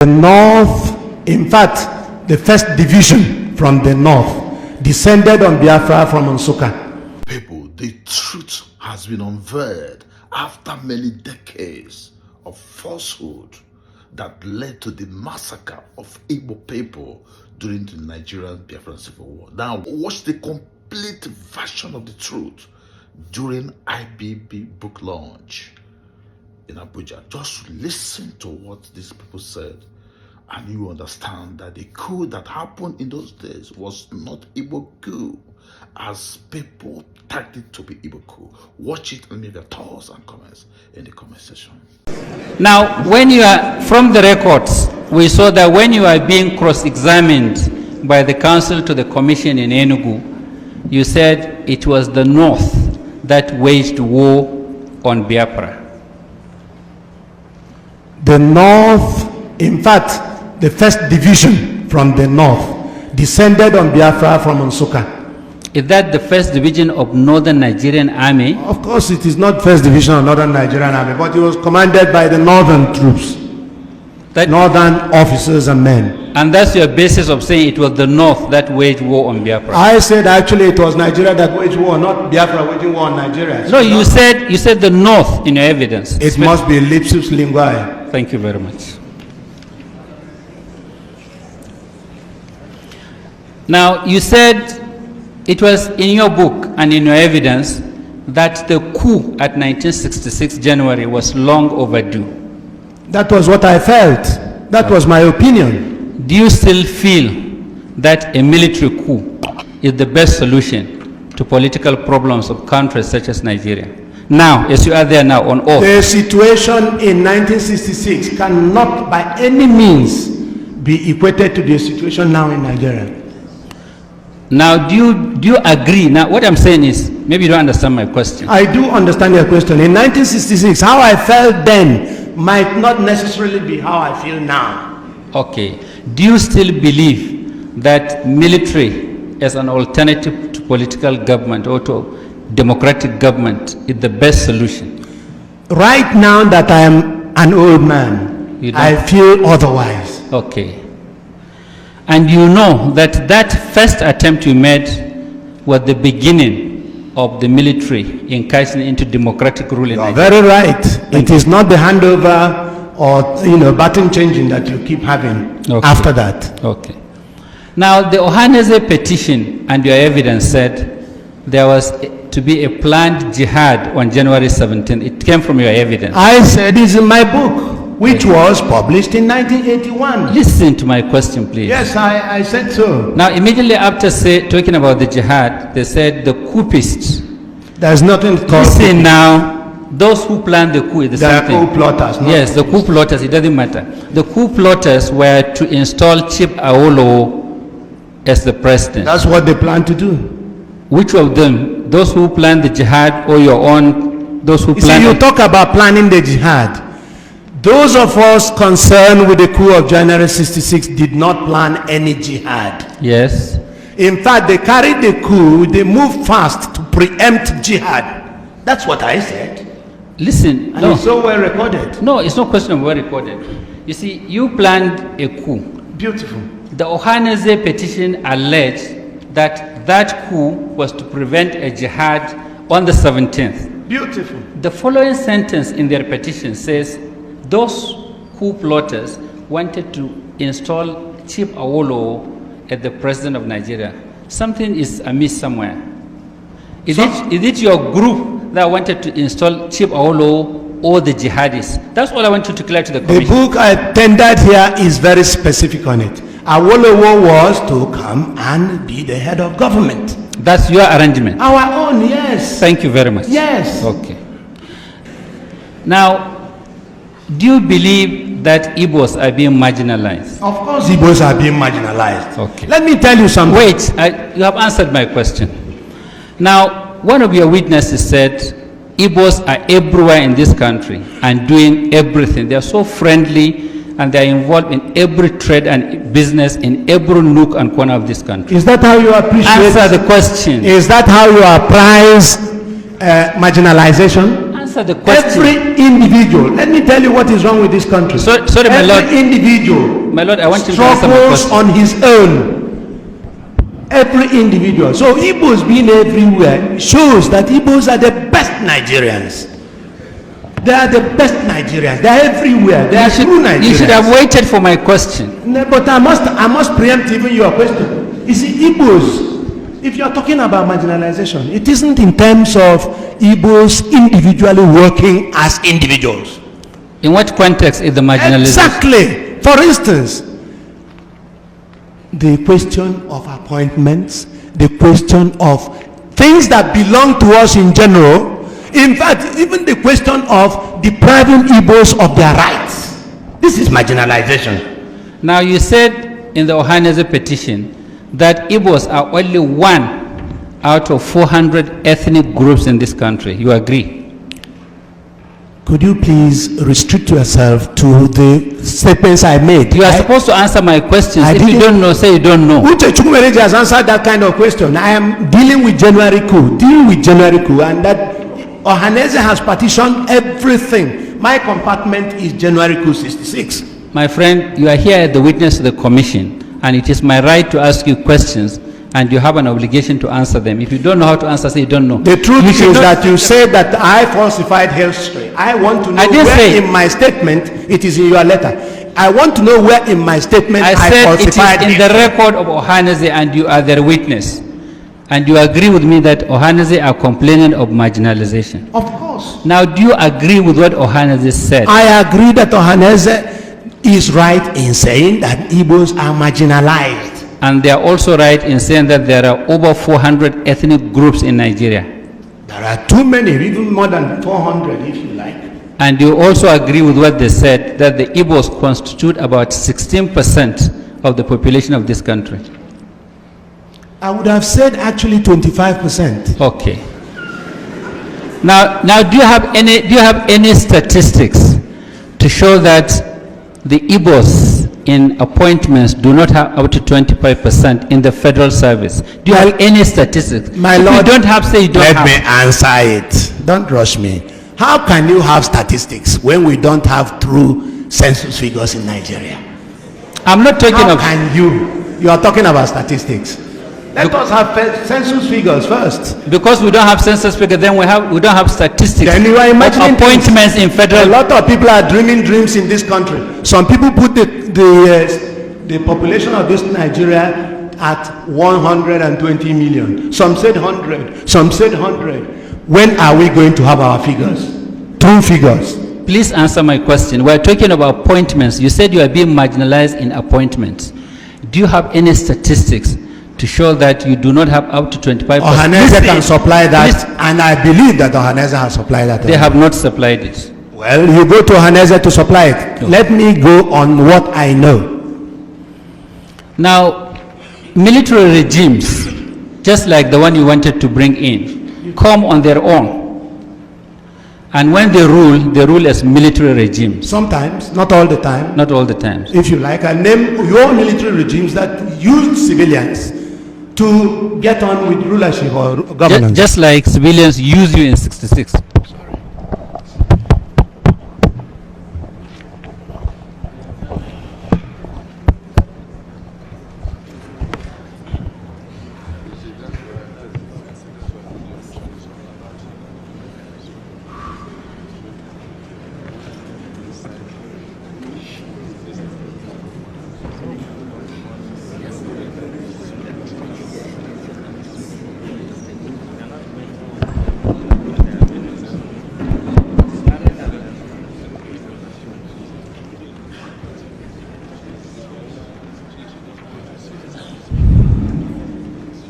The North, in fact, the first division from the North descended on Biafra from Nsukka. People, the truth has been unveiled after many decades of falsehood that led to the massacre of Igbo people during the Nigerian Biafran Civil War. Now, watch the complete version of the truth during IBB book launch in Abuja. Just listen to what these people said, and you understand that the coup that happened in those days was not Igbo coup, as people tagged it to be Igbo coup. Watch it and leave your thoughts and comments in the comment section. Now, when you are, from the records, we saw that when you are being cross-examined by the council to the commission in Enugu, you said it was the North that waged war on Biafra. The North, in fact, the first division from the North descended on Biafra from Nsukka. Is that the first division of Northern Nigerian Army? Of course, it is not first division of Northern Nigerian Army, but it was commanded by the Northern troops, Northern officers and men. And that's your basis of saying it was the North that waged war on Biafra? I said actually it was Nigeria that waged war, not Biafra waging war on Nigeria. No, you said the North in your evidence. It must be lapsus linguae. Thank you very much. Now, you said it was in your book and in your evidence that the coup at 1966 January was long overdue. That was what I felt. That was my opinion. Do you still feel that a military coup is the best solution to political problems of countries such as Nigeria? Now, as you are there now on oath. The situation in 1966 cannot by any means be equated to the situation now in Nigeria. Now, do you agree? Now, what I'm saying is, maybe you don't understand my question. I do understand your question. In 1966, how I felt then might not necessarily be how I feel now. Okay. Do you still believe that military as an alternative to political government or to democratic government is the best solution? Right now that I am an old man, I feel otherwise. Okay. And you know that that first attempt you made was the beginning of the military incursion into democratic rule in Nigeria. Very right. It is not the handover or button changing that you keep having after that. Okay. Now the Ohaneze petition and your evidence said there was to be a planned jihad on January 17th. It came from your evidence. I said it's in my book, which was published in 1981. Listen to my question, please. Yes, I said so. Now, immediately after talking about the jihad, they said the coupists. There's nothing called. Listen now, those who planned the coup is the same thing. They are coup plotters. Yes, the coup plotters, it doesn't matter. The coup plotters were to install Chief Awolowo as the president. That's what they plan to do. Which of them? Those who planned the jihad or your own? Those who planned? You talk about planning the jihad. Those of us concerned with the coup of January 66 did not plan any jihad. Yes. In fact, they carried the coup, they moved fast to preempt jihad. That's what I said. Listen, and it's so well recorded. No, it's no question of well recorded. You see, you planned a coup. Beautiful. The Ohaneze petition alleged that that coup was to prevent a jihad on the 17th. Beautiful. The following sentence in their petition says, those coup plotters wanted to install Chief Awolowo as the president of Nigeria. Something is amiss somewhere. Is it your group that wanted to install Chief Awolowo or the jihadists? That's all I want you to clear to the commission. The book I tendered here is very specific on it. Awolowo was to come and be the head of government. That's your arrangement? Our own, yes. Thank you very much. Yes. Okay. Now, do you believe that Igbos are being marginalized? Of course Igbos are being marginalized. Okay. Let me tell you something. Wait, you have answered my question. Now, one of your witnesses said Igbos are everywhere in this country and doing everything. They are so friendly and they are involved in every trade and business in every nook and corner of this country. Is that how you appreciate? Answer the question. Is that how you appraise marginalization? these are the questions. Every individual, let me tell you what is wrong with this country. Sorry, my lord. Every individual My lord, I want you to answer my struggles question. on his own. Every individual. So Igbos being everywhere shows that Igbos are the best Nigerians. They are the best Nigerians. They are everywhere. They are true Nigerians. You should have waited for my question. No, but I must preempt even your question. You see, Igbos, if you are talking about marginalization, it isn't in terms of Igbos individually working as individuals. In what context is the marginalization? Exactly. For instance, the question of appointments, the question of things that belong to us in general, in fact, even the question of depriving Igbos of their rights. This is marginalization. Now, you said in the Ohaneze petition that Igbos are only one out of 400 ethnic groups in this country. You agree? Could you please restrict yourself to the statements I made? You are supposed to answer my questions. I If you didn't- don't know, say you don't know. Uche Chukwumereji has answered that kind of question. I am dealing with January coup, and that Ohaneze has partitioned everything. My compartment is January coup 66. My friend, you are here as the witness to the commission, and it is my right to ask you questions, and you have an obligation to answer them. If you don't know how to answer, say you don't know. The truth You is should not- that you said that I falsified history. I want to know I didn't where say- in my statement, it is in your letter. I want to know where in my statement I I said it falsified is in the history. record of Ohaneze, and you are their witness. And you agree with me that Ohaneze are complaining of marginalization. Of course. Now, do you agree with what Ohaneze said? I agree that Ohaneze is right in saying that Igbos are marginalized. And they are also right in saying that there are over 400 ethnic groups in Nigeria. There are too many, even more than 400 if you like. And you also agree with what they said, that the Igbos constitute about 16% of the population of this country. I would have said actually 25%. Okay. Now, do you have any statistics to show that the Igbos in appointments do not have up to 25% in the federal service? Do you have any statistics? My If lord, you don't have, say you don't let have. me answer it. Don't rush me. How can you have statistics when we don't have true census figures in Nigeria? I'm not talking How of. can you? You are talking about statistics. Let us have census figures first. Because we don't have census figure, then we don't have statistics Then you are of imagining appointments in A federal. lot of people are dreaming dreams in this country. Some people put the population of this Nigeria at 120 million. Some said 100. Some said 100. When are we going to have our figures? True figures. Please answer my question. We're talking about appointments. You said you are being marginalized in appointments. Do you have any statistics to show that you do not have up to 25%? Ohaneze can supply that, and I believe that Ohaneze has supplied that. They have not supplied it. Well, you go to Ohaneze to supply it. No. Let me go on what I know. Now, military regimes, just like the one you wanted to bring in, come on their own. And when they rule as military regimes. Sometimes, not all the time. Not all the times. If you like, I name your military regimes that used civilians to get on with rulership or governance. Just like civilians use you in 66.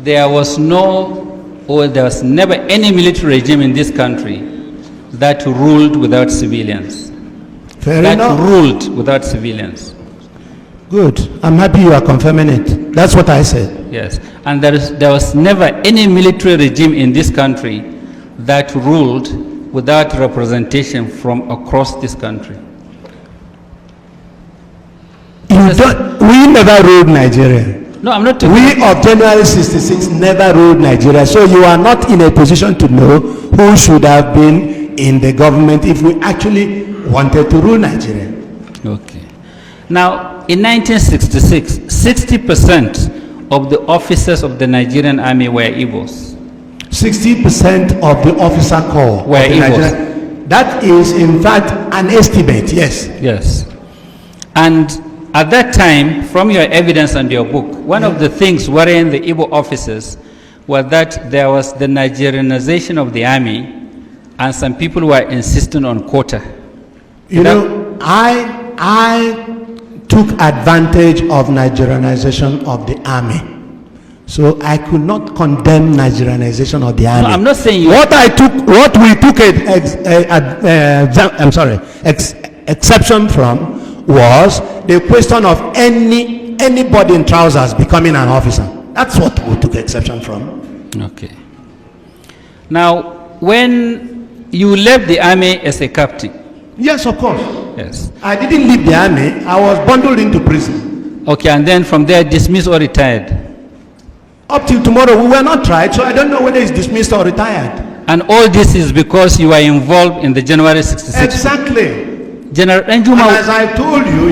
There was never any military regime in this country that ruled without civilians. Fair That enough. ruled without civilians. Good. I'm happy you are confirming it. That's what I said. Yes. And there was never any military regime in this country that ruled without representation from across this country. We never ruled Nigeria. No, I'm not talking. We of January 66 never ruled Nigeria. So you are not in a position to know who should have been in the government if we actually wanted to rule Nigeria. Okay. Now, in 1966, 60% of the officers of the Nigerian army were Igbos. 60% of the officer corps Were of the Igbos. Nigerian, that is in fact an estimate, yes. Yes. And at that time, from your evidence and your book, one of the things worrying the Igbo officers was that there was the Nigerianization of the army, and some people were insisting on quota. You know, I took advantage of Nigerianization of the army. So I could not condemn Nigerianization of the army. No, I'm not saying you. What we took exception from was the question of anybody in trousers becoming an officer. That's what we took exception from. Okay. Now, when you left the army as a captain. Yes, of course. Yes. I didn't leave the army. I was bundled into prison. Okay, and then from there dismissed or retired. Up till tomorrow, we were not tried, so I don't know whether it's dismissed or retired. And all this is because you were involved in the January 66. Exactly. General And Enjuma. as I told you,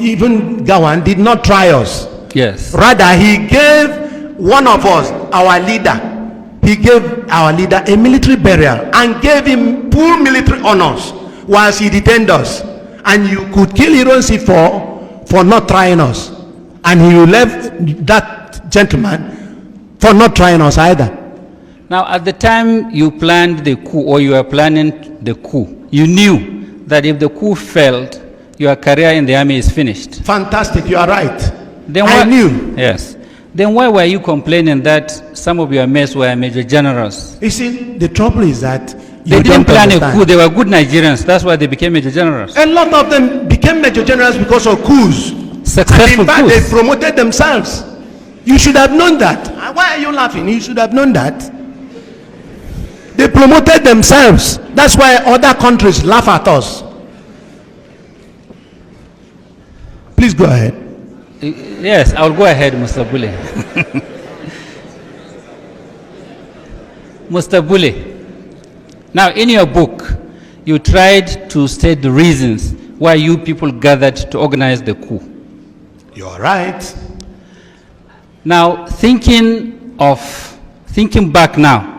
even Gawan did not try us. Yes. Rather, he gave one of us, our leader, he gave our leader a military burial and gave him full military honors whilst he detained us. And you could kill Ironsi for not trying us. And he left that gentleman for not trying us either. Now, at the time you planned the coup, or you were planning the coup, you knew that if the coup failed, your career in the army is finished. Fantastic, you are right. Then I knew. Yes. Then why were you complaining that some of your mates were major generals? You see, the trouble is that They you didn't don't plan a understand. coup. They were good Nigerians. That's why they became major generals. A lot of them became major generals because of coups. Successful And in fact, they coups. promoted themselves. You should have known that. Why are you laughing? You should have known that. They promoted themselves. That's why other countries laugh at us. Please go ahead. Yes, I'll go ahead, Mr. Bule. Mr. Bule, now in your book, you tried to state the reasons why you people gathered to organize the coup. You're right. Now, thinking back now,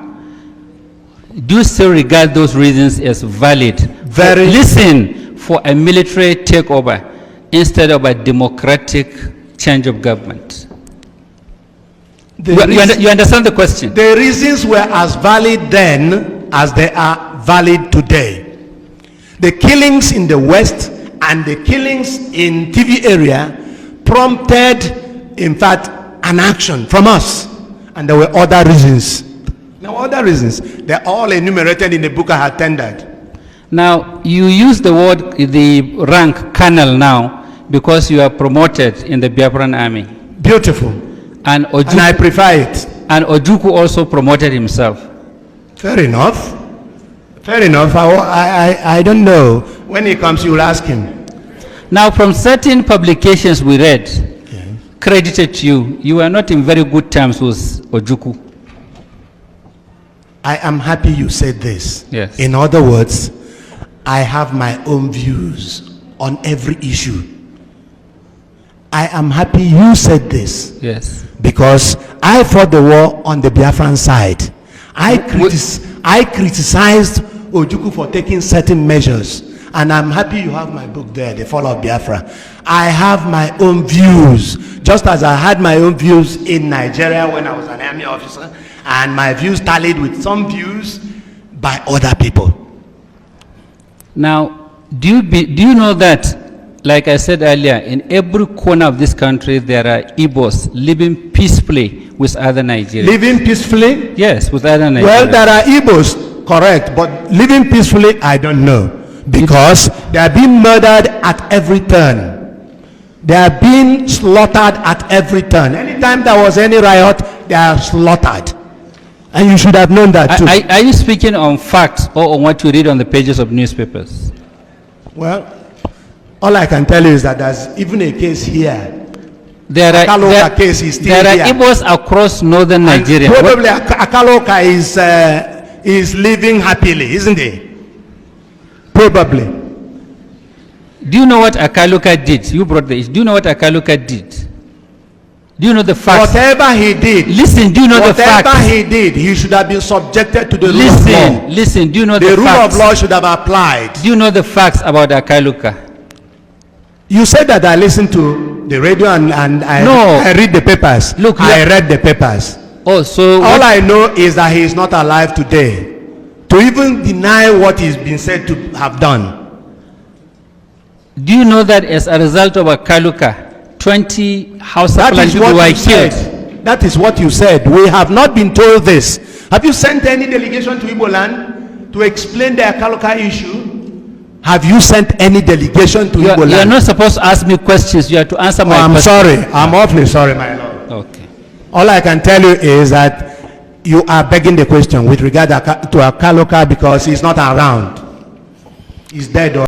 do you still regard those reasons as valid? Very. Listen, for a military takeover instead of a democratic change of government. You understand the question? The reasons were as valid then as they are valid today. The killings in the West and the killings in TV area prompted, in fact, an action from us. And there were other reasons. There were other reasons. They're all enumerated in the book I had tendered. Now, you use the rank colonel now because you are promoted in the Biafran army. Beautiful. And I prefer it. And Ojukwu also promoted himself. Fair enough. Fair enough. I don't know. When he comes, you'll ask him. Now, from certain publications we read, credited to you, you were not in very good terms with Ojukwu. I am happy you said this. Yes. In other words, I have my own views on every issue. I am happy you said this. Yes. Because I fought the war on the Biafran side. I criticized Ojukwu for taking certain measures. And I'm happy you have my book there, The Fall of Biafra. I have my own views, just as I had my own views in Nigeria when I was an army officer, and my views tallied with some views by other people. Now, do you know that, like I said earlier, in every corner of this country there are Igbos living peacefully with other Nigerians? Living peacefully? Yes, with other Nigerians. Well, there are Igbos, correct, but living peacefully, I don't know. Because they are being murdered at every turn. They are being slaughtered at every turn. Anytime there was any riot, they are slaughtered. And you should have known that too. Are you speaking on facts or on what you read on the pages of newspapers? Well, all I can tell you is that there's even a case here. There are case is still there are here. Igbos across northern Nigeria. Probably Akaloka is living happily, isn't he? Probably. Do you know what Akaluka did? You brought the issue. Do you know what Akaluka did? Do you know the facts? Whatever he did, Listen, do you know the facts? whatever he did, he should have been subjected to the rule of law. Listen, do you know the The rule facts? of law should have applied. Do you know the facts about Akaluka? You said that I listened to the radio and I read the papers. Look, I read the papers. Oh, so All I know is that he is not alive today to even deny what he's been said to have done. do you know that as a result of Akaluka, 20 House of That Fulani is people what were you killed? said. That is what you said. We have not been told this. Have you sent any delegation to Igbo land to explain the Akaloka issue? Have you sent any delegation to Igbo land? You are not supposed to ask me questions. You have to answer my I'm questions. sorry. I'm awfully sorry, my lord. Okay. All I can tell you is that you are begging the question with regard to Akaloka because he's not around. He's dead.